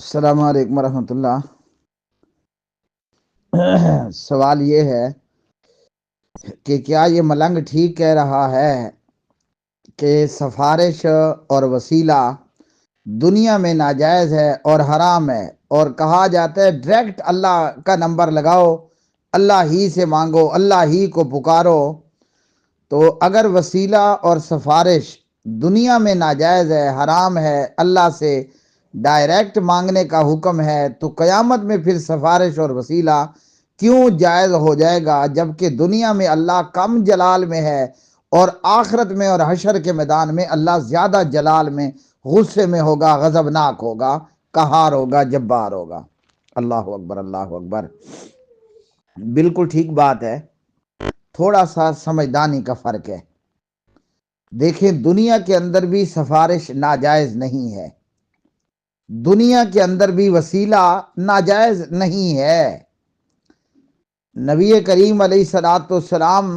السلام علیکم ورحمۃ اللہ۔ سوال یہ ہے کہ کیا یہ ملنگ ٹھیک کہہ رہا ہے کہ سفارش اور وسیلہ دنیا میں ناجائز ہے اور حرام ہے، اور کہا جاتا ہے ڈائریکٹ اللہ کا نمبر لگاؤ، اللہ ہی سے مانگو، اللہ ہی کو پکارو؟ تو اگر وسیلہ اور سفارش دنیا میں ناجائز ہے، حرام ہے، اللہ سے ڈائریکٹ مانگنے کا حکم ہے، تو قیامت میں پھر سفارش اور وسیلہ کیوں جائز ہو جائے گا، جبکہ دنیا میں اللہ کم جلال میں ہے اور آخرت میں اور حشر کے میدان میں اللہ زیادہ جلال میں، غصے میں ہوگا، غضبناک ہوگا، قہار ہوگا، جبار ہوگا۔ اللہ اکبر، اللہ اکبر۔ بالکل ٹھیک بات ہے، تھوڑا سا سمجھدانی کا فرق ہے۔ دیکھیں، دنیا کے اندر بھی سفارش ناجائز نہیں ہے، دنیا کے اندر بھی وسیلہ ناجائز نہیں ہے۔ نبی کریم علیہ الصلوۃ والسلام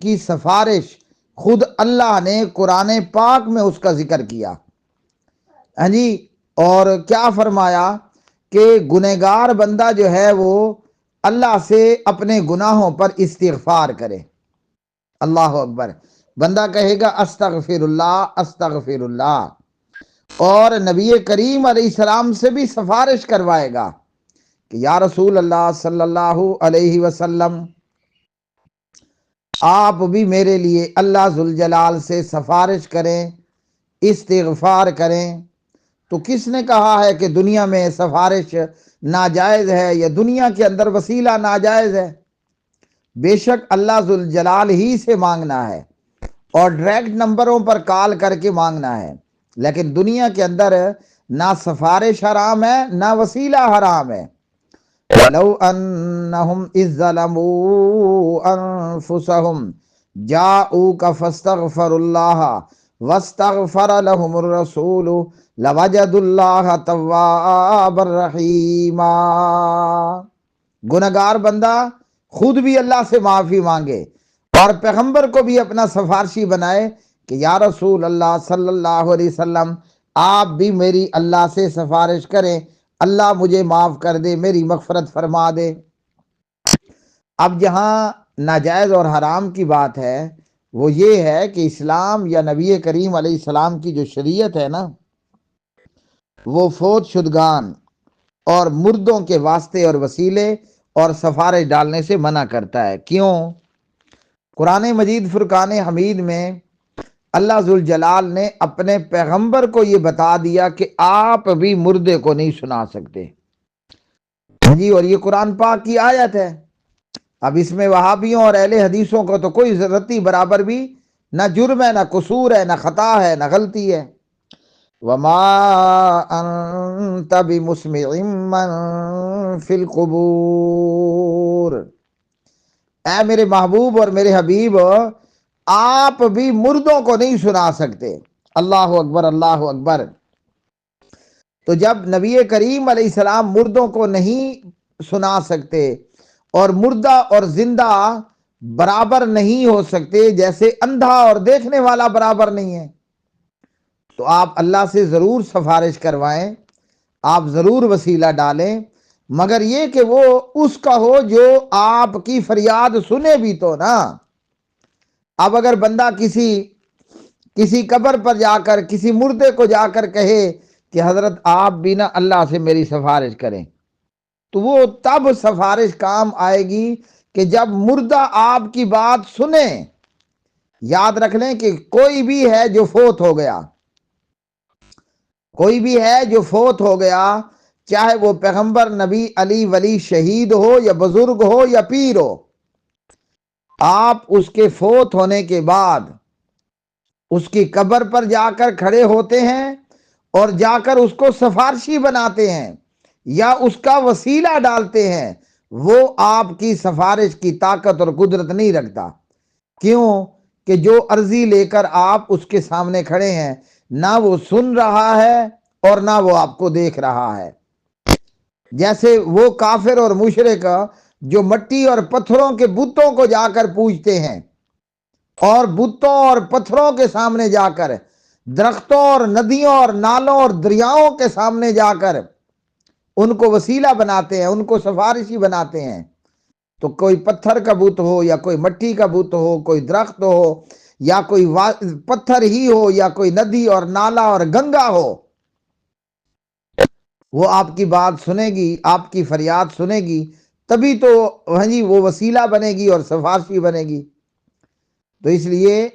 کی سفارش خود اللہ نے قرآن پاک میں اس کا ذکر کیا، ہاں جی، اور کیا فرمایا کہ گنہگار بندہ جو ہے وہ اللہ سے اپنے گناہوں پر استغفار کرے۔ اللہ اکبر۔ بندہ کہے گا استغفر اللہ، استغفر اللہ، اور نبی کریم علیہ السلام سے بھی سفارش کروائے گا کہ یا رسول اللہ صلی اللہ علیہ وسلم، آپ بھی میرے لیے اللہ ذوالجلال سے سفارش کریں، استغفار کریں۔ تو کس نے کہا ہے کہ دنیا میں سفارش ناجائز ہے یا دنیا کے اندر وسیلہ ناجائز ہے؟ بے شک اللہ ذوالجلال ہی سے مانگنا ہے اور ڈائریکٹ نمبروں پر کال کر کے مانگنا ہے، لیکن دنیا کے اندر نہ سفارش حرام ہے نہ وسیلہ حرام ہے۔ وَلَوْ أَنَّهُمْ إِذ ظَلَمُوا أَنفُسَهُمْ جَاءُوكَ فَاسْتَغْفَرُوا اللَّهَ وَاسْتَغْفَرَ لَهُمُ الرَّسُولُ لَوَجَدُوا اللَّهَ تَوَّابًا رَحِيمًا۔ گنہگار بندہ خود بھی اللہ سے معافی مانگے اور پیغمبر کو بھی اپنا سفارشی بنائے کہ یا رسول اللہ صلی اللہ علیہ وسلم، آپ بھی میری اللہ سے سفارش کریں، اللہ مجھے معاف کر دے، میری مغفرت فرما دے۔ اب جہاں ناجائز اور حرام کی بات ہے وہ یہ ہے کہ اسلام یا نبی کریم علیہ السلام کی جو شریعت ہے نا، وہ فوت شدگان اور مردوں کے واسطے اور وسیلے اور سفارش ڈالنے سے منع کرتا ہے۔ کیوں؟ قرآن مجید فرقان حمید میں اللہ ذوالجلال نے اپنے پیغمبر کو یہ بتا دیا کہ آپ بھی مردے کو نہیں سنا سکتے جی، اور یہ قرآن پاک کی آیت ہے۔ اب اس میں وہابیوں اور اہل حدیثوں کو تو کوئی ذرتی برابر بھی نہ جرم ہے، نہ قصور ہے، نہ خطا ہے، نہ غلطی ہے۔ وَمَا أَنْتَ بِمُسْمِعٍ مَّن فِي الْقُبُورِ، اے میرے محبوب اور میرے حبیب، آپ بھی مردوں کو نہیں سنا سکتے۔ اللہ اکبر، اللہ اکبر۔ تو جب نبی کریم علیہ السلام مردوں کو نہیں سنا سکتے اور مردہ اور زندہ برابر نہیں ہو سکتے، جیسے اندھا اور دیکھنے والا برابر نہیں ہے، تو آپ اللہ سے ضرور سفارش کروائیں، آپ ضرور وسیلہ ڈالیں، مگر یہ کہ وہ اس کا ہو جو آپ کی فریاد سنے بھی تو نا۔ اب اگر بندہ کسی قبر پر جا کر کسی مردے کو جا کر کہے کہ حضرت آپ بھی نا اللہ سے میری سفارش کریں، تو وہ تب سفارش کام آئے گی کہ جب مردہ آپ کی بات سنے۔ یاد رکھ لیں کہ کوئی بھی ہے جو فوت ہو گیا، کوئی بھی ہے جو فوت ہو گیا، چاہے وہ پیغمبر، نبی، علی، ولی، شہید ہو یا بزرگ ہو یا پیر ہو، آپ اس کے فوت ہونے کے بعد اس کی قبر پر جا کر کھڑے ہوتے ہیں اور جا کر اس کو سفارشی بناتے ہیں یا اس کا وسیلہ ڈالتے ہیں، وہ آپ کی سفارش کی طاقت اور قدرت نہیں رکھتا۔ کیوں؟ کہ جو عرضی لے کر آپ اس کے سامنے کھڑے ہیں، نہ وہ سن رہا ہے اور نہ وہ آپ کو دیکھ رہا ہے۔ جیسے وہ کافر اور مشرک جو مٹی اور پتھروں کے بتوں کو جا کر پوجتے ہیں اور بتوں اور پتھروں کے سامنے جا کر، درختوں اور ندیوں اور نالوں اور دریاؤں کے سامنے جا کر ان کو وسیلہ بناتے ہیں، ان کو سفارشی بناتے ہیں۔ تو کوئی پتھر کا بت ہو یا کوئی مٹی کا بت ہو، کوئی درخت ہو یا کوئی پتھر ہی ہو یا کوئی ندی اور نالا اور گنگا ہو، وہ آپ کی بات سنے گی، آپ کی فریاد سنے گی، تبھی تو ہاں جی وہ وسیلہ بنے گی اور سفارشی بنے گی۔ تو اس لیے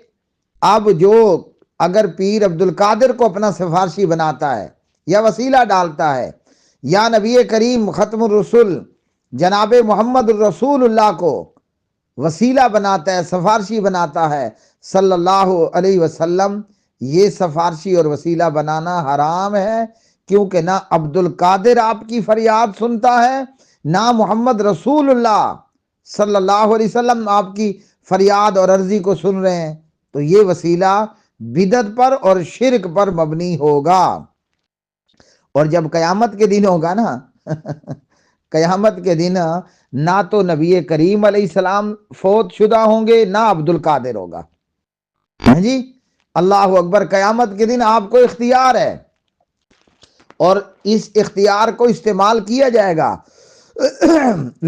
اب جو اگر پیر عبد القادر کو اپنا سفارشی بناتا ہے یا وسیلہ ڈالتا ہے، یا نبی کریم ختم الرسل جناب محمد الرسول اللہ کو وسیلہ بناتا ہے، سفارشی بناتا ہے صلی اللہ علیہ وسلم، یہ سفارشی اور وسیلہ بنانا حرام ہے، کیونکہ نہ عبد القادر آپ کی فریاد سنتا ہے، نہ محمد رسول اللہ صلی اللہ علیہ وسلم آپ کی فریاد اور عرضی کو سن رہے ہیں۔ تو یہ وسیلہ بدعت پر اور شرک پر مبنی ہوگا۔ اور جب قیامت کے دن ہوگا نا قیامت کے دن نہ تو نبی کریم علیہ السلام فوت شدہ ہوں گے، نہ عبد القادر ہوگا۔ ہاں جی، اللہ اکبر۔ قیامت کے دن آپ کو اختیار ہے اور اس اختیار کو استعمال کیا جائے گا۔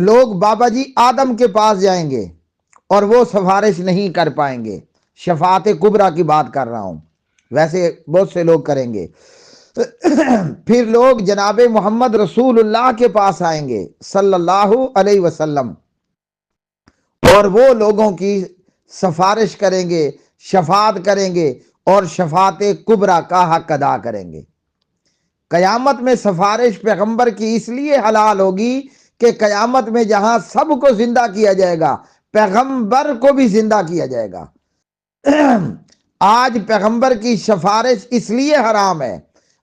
لوگ بابا جی آدم کے پاس جائیں گے اور وہ سفارش نہیں کر پائیں گے، شفاعت کبریٰ کی بات کر رہا ہوں، ویسے بہت سے لوگ کریں گے۔ پھر لوگ جناب محمد رسول اللہ کے پاس آئیں گے صلی اللہ علیہ وسلم، اور وہ لوگوں کی سفارش کریں گے، شفاعت کریں گے اور شفاعت کبریٰ کا حق ادا کریں گے۔ قیامت میں سفارش پیغمبر کی اس لیے حلال ہوگی کہ قیامت میں جہاں سب کو زندہ کیا جائے گا، پیغمبر کو بھی زندہ کیا جائے گا۔ آج پیغمبر کی سفارش اس لیے حرام ہے،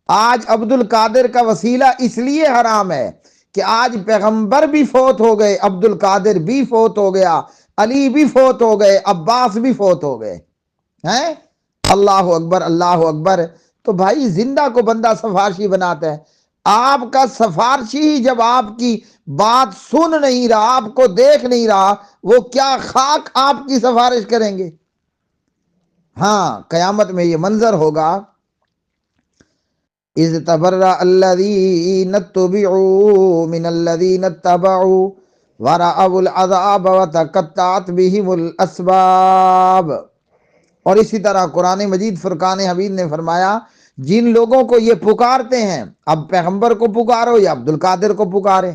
آج عبد القادر کا وسیلہ اس لیے حرام ہے کہ آج پیغمبر بھی فوت ہو گئے، عبد القادر بھی فوت ہو گیا، علی بھی فوت ہو گئے، عباس بھی فوت ہو گئے ہیں۔ اللہ اکبر، اللہ اکبر۔ تو بھائی زندہ کو بندہ سفارشی بناتا ہے، آپ کا سفارشی ہی جب آپ کی بات سن نہیں رہا، آپ کو دیکھ نہیں رہا، وہ کیا خاک آپ کی سفارش کریں گے؟ ہاں، قیامت میں یہ منظر ہوگا، اذ تبرأ الذین اتبعوا من الذین اتبعوا ورأوا العذاب وتقطعت بهم الاسباب۔ اور اسی طرح قرآن مجید فرقان حمید نے فرمایا، جن لوگوں کو یہ پکارتے ہیں، اب پیغمبر کو پکارو یا عبد القادر کو پکارے،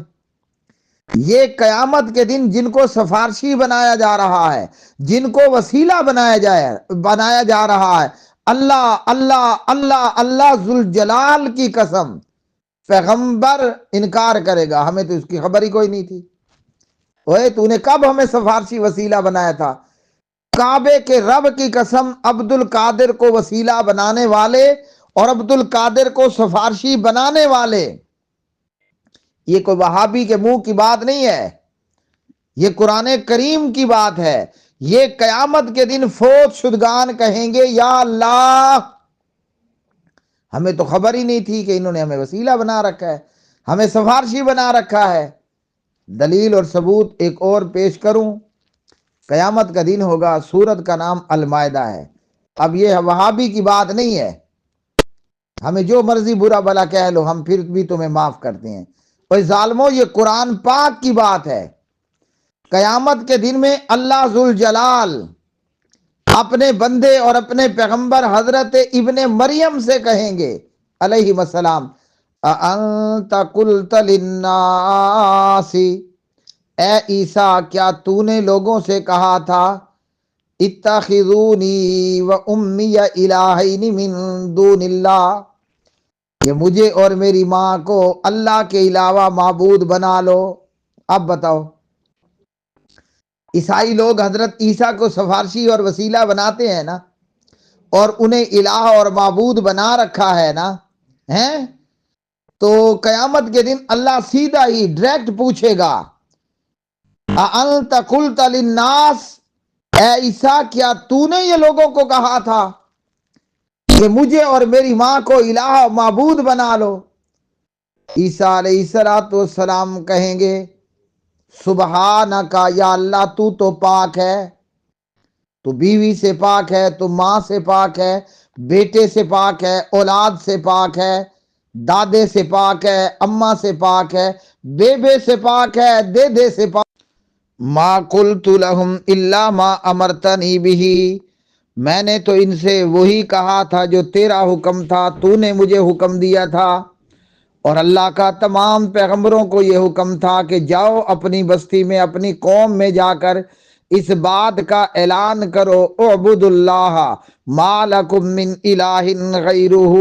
یہ قیامت کے دن جن کو سفارشی بنایا جا رہا ہے، جن کو وسیلہ بنایا جا رہا ہے، اللہ اللہ اللہ اللہ ذوالجلال کی قسم، پیغمبر انکار کرے گا، ہمیں تو اس کی خبر ہی کوئی نہیں تھی، اوے تو نے کب ہمیں سفارشی وسیلہ بنایا تھا؟ کعبے کے رب کی قسم، عبد القادر کو وسیلہ بنانے والے اور عبد القادر کو سفارشی بنانے والے، یہ کوئی وہابی کے منہ کی بات نہیں ہے، یہ قرآن کریم کی بات ہے۔ یہ قیامت کے دن فوت شدگان کہیں گے، یا اللہ ہمیں تو خبر ہی نہیں تھی کہ انہوں نے ہمیں وسیلہ بنا رکھا ہے، ہمیں سفارشی بنا رکھا ہے۔ دلیل اور ثبوت ایک اور پیش کروں، قیامت کا دن ہوگا، سورت کا نام المائدہ ہے۔ اب یہ وہابی کی بات نہیں ہے، ہمیں جو مرضی برا بلا کہہ لو، ہم پھر بھی تمہیں معاف کرتے ہیں۔ اور ظالموں، یہ قرآن پاک کی بات ہے۔ قیامت کے دن میں اللہ ذوالجلال اپنے بندے اور اپنے پیغمبر حضرت ابن مریم سے کہیں گے علیہ السلام، اَأَنْتَ قُلْتَ لِلنَّاسِ، اے عیسیٰ کیا تو نے لوگوں سے کہا تھا، اتخذونی و امی الہین من دون اللہ، کہ مجھے اور میری ماں کو اللہ کے علاوہ معبود بنا لو؟ اب بتاؤ، عیسائی لوگ حضرت عیسیٰ کو سفارشی اور وسیلہ بناتے ہیں نا، اور انہیں الہ اور معبود بنا رکھا ہے نا، ہیں؟ تو قیامت کے دن اللہ سیدھا ہی ڈائریکٹ پوچھے گا، اَأَنْتَ قُلْتَ لِلنَّاسِ، اے عیسیٰ کیا تو نے یہ لوگوں کو کہا تھا کہ مجھے اور میری ماں کو الہ معبود بنا لو؟ عیسیٰ علیہ السلام کہیں گے، سبحانک، یا اللہ تو پاک ہے، تو بیوی سے پاک ہے، تو ماں سے پاک ہے، بیٹے سے پاک ہے، اولاد سے پاک ہے، دادے سے پاک ہے، اماں سے پاک ہے، بیبے سے پاک ہے، دے سے پاک۔ ما قلت لهم الا ما امرتنی به، میں نے تو ان سے وہی کہا تھا جو تیرا حکم تھا، تو نے مجھے حکم دیا تھا۔ اور اللہ کا تمام پیغمبروں کو یہ حکم تھا کہ جاؤ اپنی بستی میں، اپنی قوم میں جا کر اس بات کا اعلان کرو، اعبد اللہ ما لکم من الہ غیرہ،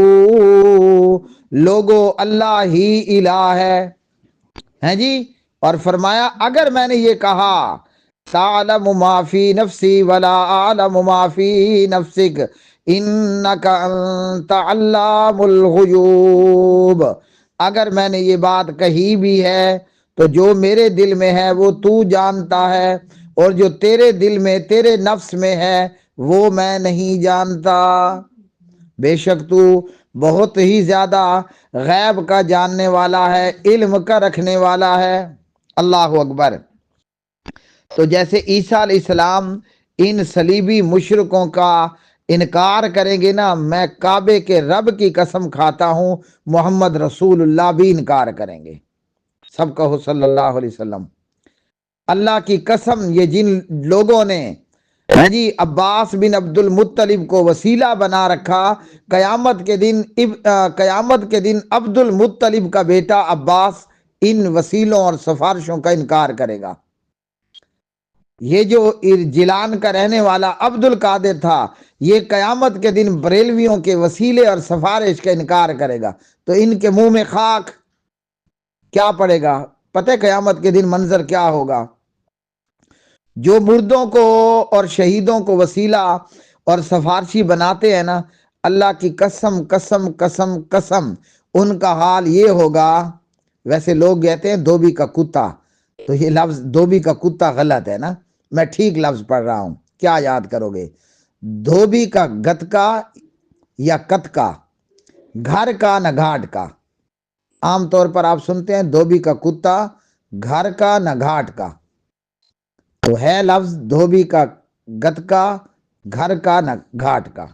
لوگو اللہ ہی الہ ہے جی۔ اور فرمایا اگر میں نے یہ کہا تعلم ما فی نفسی ولا اعلم ما فی نفسک انک انت علام الغیوب، اگر میں نے یہ بات کہی بھی ہے تو جو میرے دل میں ہے وہ تو جانتا ہے، اور جو تیرے دل میں، تیرے نفس میں ہے وہ میں نہیں جانتا، بے شک تو بہت ہی زیادہ غیب کا جاننے والا ہے، علم کا رکھنے والا ہے۔ اللہ اکبر۔ تو جیسے عیسیٰ علیہ السلام ان صلیبی مشرکوں کا انکار کریں گے نا، میں کعبے کے رب کی قسم کھاتا ہوں محمد رسول اللہ بھی انکار کریں گے۔ سب کہو صلی اللہ علیہ وسلم۔ اللہ کی قسم، یہ جن لوگوں نے جی عباس بن عبد المطلب کو وسیلہ بنا رکھا، قیامت کے دن عبد المطلب کا بیٹا عباس ان وسیلوں اور سفارشوں کا انکار کرے گا۔ یہ جو جیلان کا رہنے والا عبد القادر تھا، یہ قیامت کے دن بریلویوں کے وسیلے اور سفارش کا انکار کرے گا، تو ان کے منہ میں خاک کیا پڑے گا؟ پتہ ہے قیامت کے دن منظر کیا ہوگا؟ جو مردوں کو اور شہیدوں کو وسیلہ اور سفارشی بناتے ہیں نا، اللہ کی قسم قسم قسم قسم ان کا حال یہ ہوگا۔ ویسے لوگ کہتے ہیں دھوبی کا کتا، تو یہ لفظ دھوبی کا کتا غلط ہے نا، میں ٹھیک لفظ پڑھ رہا ہوں، کیا یاد کرو گے؟ دھوبی کا گتکا یا کتکا، گھر کا نہ گھاٹ کا۔ عام طور پر آپ سنتے ہیں دھوبی کا کتا، گھر کا نہ گھاٹ کا، تو ہے لفظ دھوبی کا گتکا، گھر کا نہ گھاٹ کا۔